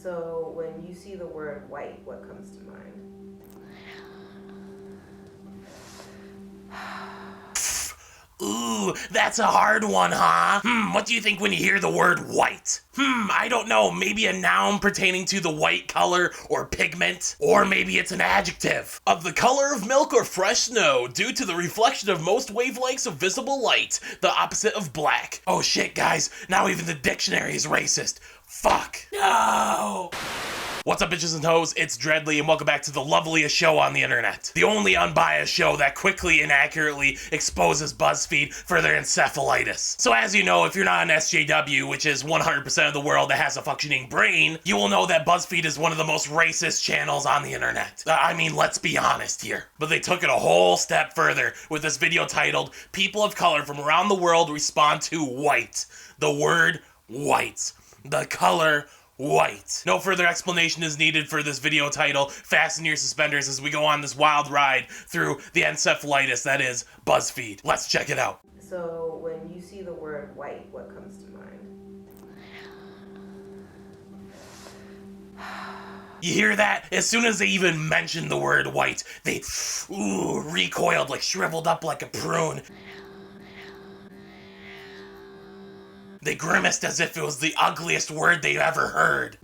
So when you see the word white, what comes to mind? Ooh, that's a hard one, huh? What do you think when you hear the word white? I don't know, maybe a noun pertaining to the white color or pigment? Or maybe it's an adjective. Of the color of milk or fresh snow, due to the reflection of most wavelengths of visible light, the opposite of black. Oh shit, guys, now even the dictionary is racist. Fuck. No! What's up, bitches and hoes? It's Dreadly, and welcome back to the loveliest show on the internet. The only unbiased show that quickly and accurately exposes Buzzfeed for their encephalitis. So as you know, if you're not an SJW, which is 100% of the world that has a functioning brain, you will know that Buzzfeed is one of the most racist channels on the internet. I mean, let's be honest here. But they took it a whole step further with this video titled, People of Color from Around the World Respond to White. The word white. The color white. No further explanation is needed for this video title. Fasten your suspenders as we go on this wild ride through the encephalitis that is Buzzfeed. Let's check it out. So when you see the word white, what comes to mind? You hear that? As soon as they even mention the word white, they recoiled, like shriveled up like a prune. They grimaced as if it was the ugliest word they've ever heard.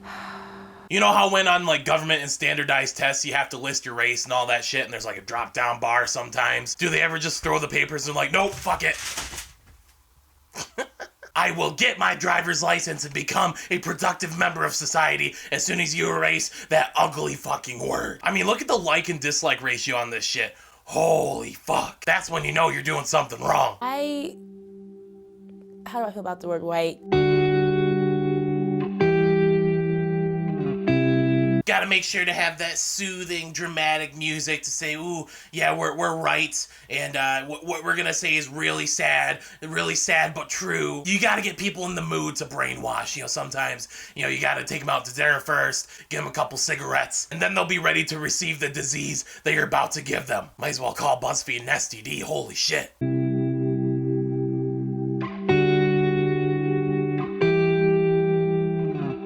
You know how when on like government and standardized tests you have to list your race and all that shit and there's like a drop down bar sometimes? Do they ever just throw the papers and like, nope, fuck it. I will get my driver's license and become a productive member of society as soon as you erase that ugly fucking word. I mean, look at the like and dislike ratio on this shit. Holy fuck. That's when you know you're doing something wrong. How do I feel about the word white? Gotta make sure to have that soothing, dramatic music to say, ooh, yeah, we're right, and what we're gonna say is really sad but true. You gotta get people in the mood to brainwash. You know, sometimes, you gotta take them out to dinner first, give them a couple cigarettes, and then they'll be ready to receive the disease that you're about to give them. Might as well call Buzzfeed an STD, holy shit.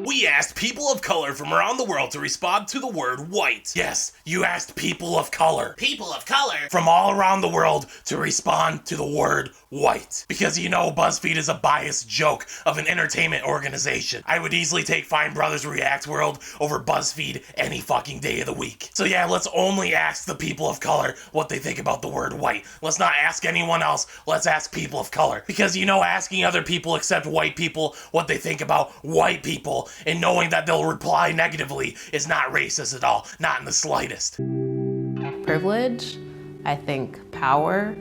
We asked people of color from around the world to respond to the word white. Yes, you asked people of color. People of color from all around the world to respond to the word white. Because BuzzFeed is a biased joke of an entertainment organization. I would easily take Fine Brothers React World over BuzzFeed any fucking day of the week. So yeah, let's only ask the people of color what they think about the word white. Let's not ask anyone else, let's ask people of color. Because asking other people except white people what they think about white people and knowing that they'll reply negatively is not racist at all, not in the slightest. Privilege, I think power,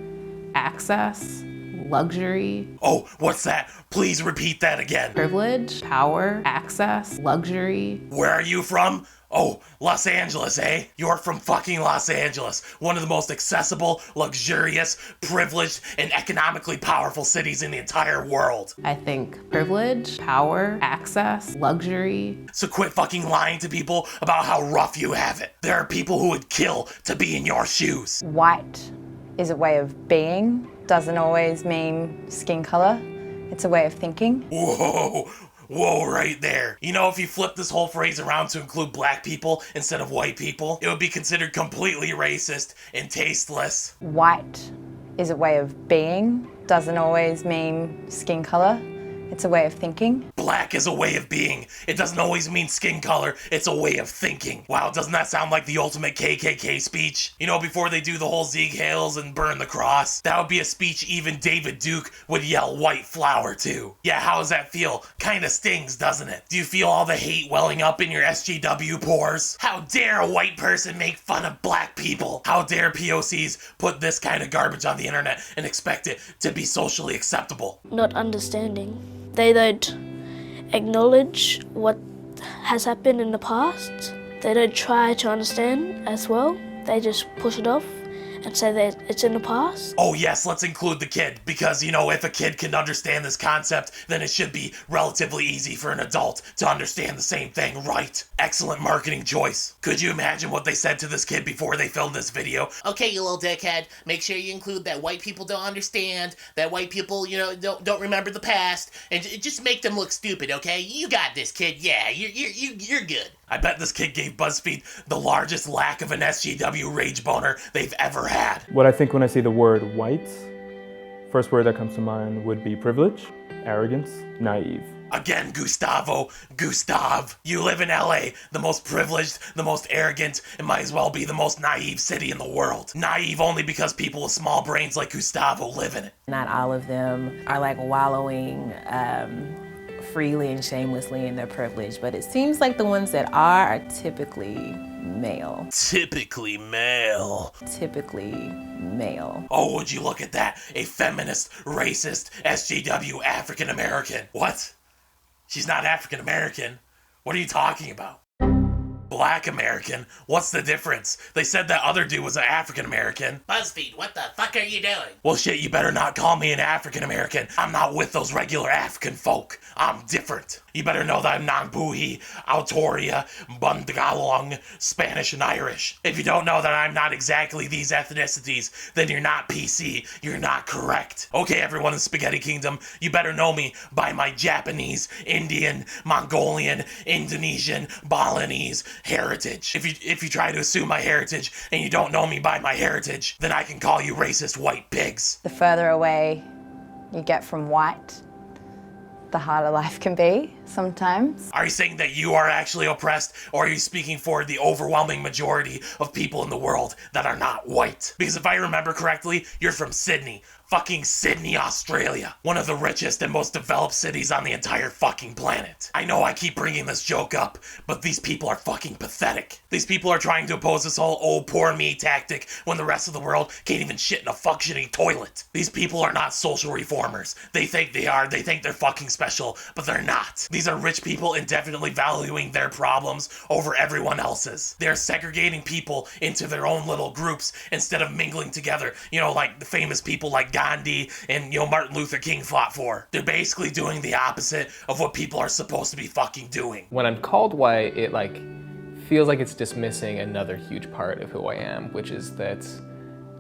access, luxury. Oh, what's that? Please repeat that again. Privilege, power, access, luxury. Where are you from? Oh, Los Angeles, eh? You're from fucking Los Angeles, one of the most accessible, luxurious, privileged, and economically powerful cities in the entire world. I think privilege, power, access, luxury. So quit fucking lying to people about how rough you have it. There are people who would kill to be in your shoes. White is a way of being, doesn't always mean skin color. It's a way of thinking. Whoa, right there. If you flip this whole phrase around to include black people instead of white people, it would be considered completely racist and tasteless. White is a way of being, doesn't always mean skin color. It's a way of thinking. Black is a way of being. It doesn't always mean skin color. It's a way of thinking. Wow, doesn't that sound like the ultimate KKK speech? Before they do the whole Sieg Heils and burn the cross, that would be a speech even David Duke would yell white flower to. Yeah, how does that feel? Kinda stings, doesn't it? Do you feel all the hate welling up in your SJW pores? How dare a white person make fun of black people? How dare POCs put this kind of garbage on the internet and expect it to be socially acceptable? Not understanding. They don't acknowledge what has happened in the past. They don't try to understand as well. They just push it off and say that it's in the past? Oh yes, let's include the kid, because, you know, if a kid can understand this concept, then it should be relatively easy for an adult to understand the same thing, right? Excellent marketing choice. Could you imagine what they said to this kid before they filmed this video? Okay, you little dickhead, make sure you include that white people don't understand, that white people, you know, don't remember the past, and just make them look stupid, okay? You got this, kid. Yeah, you're good. I bet this kid gave Buzzfeed the largest lack of an SJW rage boner they've ever had. What I think when I see the word white, first word that comes to mind would be privilege, arrogance, naive. Again, Gustav, you live in LA, the most privileged, the most arrogant, and might as well be the most naive city in the world. Naive only because people with small brains like Gustavo live in it. Not all of them are like wallowing freely and shamelessly in their privilege, but it seems like the ones that are typically male. Typically male. Typically male. Oh, would you look at that? A feminist, racist, SJW African American. What? She's not African American. What are you talking about? Black American? What's the difference? They said that other dude was an African American. Buzzfeed, what the fuck are you doing? Well shit, you better not call me an African American. I'm not with those regular African folk. I'm different. You better know that I'm Nangbuhi, Autoria, Bundagalong, Spanish, and Irish. If you don't know that I'm not exactly these ethnicities, then you're not PC. You're not correct. Okay, everyone in Spaghetti Kingdom, you better know me by my Japanese, Indian, Mongolian, Indonesian, Balinese heritage. If you try to assume my heritage and you don't know me by my heritage, then I can call you racist white pigs. The further away you get from white, the harder life can be sometimes. Are you saying that you are actually oppressed, or are you speaking for the overwhelming majority of people in the world that are not white? Because if I remember correctly, you're from Sydney. Fucking Sydney, Australia. One of the richest and most developed cities on the entire fucking planet. I know I keep bringing this joke up, but these people are fucking pathetic. These people are trying to oppose this whole "oh, poor me" tactic when the rest of the world can't even shit in a functioning toilet. These people are not social reformers. They think they are. They think they're fucking special, but they're not. These are rich people indefinitely valuing their problems over everyone else's. They're segregating people into their own little groups instead of mingling together, you know, like the famous people like Gandhi and, you know, Martin Luther King fought for. They're basically doing the opposite of what people are supposed to be fucking doing. When I'm called white, it like feels like it's dismissing another huge part of who I am, which is that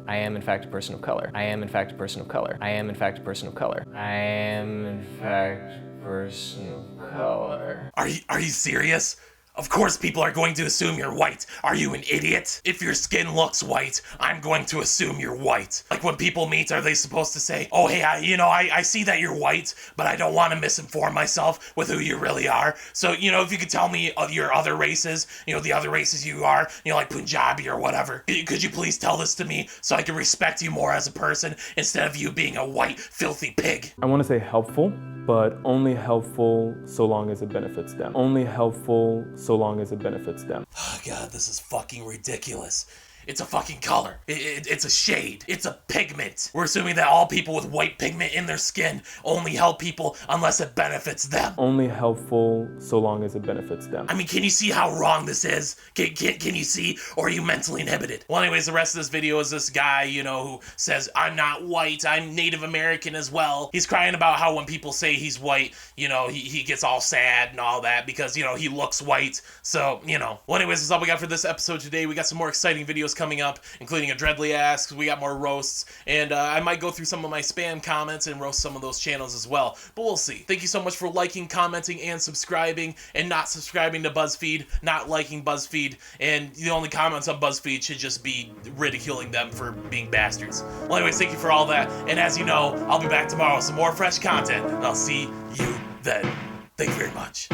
I am in fact a person of color. I am in fact a person of color. I am in fact a person of color. I am in fact a person of color. Are you serious? Of course people are going to assume you're white. Are you an idiot? If your skin looks white, I'm going to assume you're white. Like when people meet, are they supposed to say, oh hey, I see that you're white, but I don't want to misinform myself with who you really are. So, you know, if you could tell me your other races, you know, the other races you are, you know, like Punjabi or whatever, could you please tell this to me so I can respect you more as a person instead of you being a white, filthy pig? I want to say helpful, but only helpful so long as it benefits them. Only helpful so long as it benefits them. Oh God, this is fucking ridiculous. It's a fucking color. It's a shade. It's a pigment. We're assuming that all people with white pigment in their skin only help people unless it benefits them. Only helpful so long as it benefits them. I mean, can you see how wrong this is? Can you see? Or are you mentally inhibited? Well, anyways, the rest of this video is this guy, you know, who says, I'm not white, I'm Native American as well. He's crying about how when people say he's white, you know, he gets all sad and all that because, you know, he looks white. So, you know. Well, anyways, that's all we got for this episode today. We got some more exciting videos coming up, including a Dreadly Asks. We got more roasts, and I might go through some of my spam comments and roast some of those channels as well, but we'll see. Thank you so much for liking, commenting, and subscribing, and not subscribing to Buzzfeed, not liking Buzzfeed, and the only comments on Buzzfeed should just be ridiculing them for being bastards. Well, anyways, thank you for all that, and as you know, I'll be back tomorrow with some more fresh content, and I'll see you then. Thank you very much.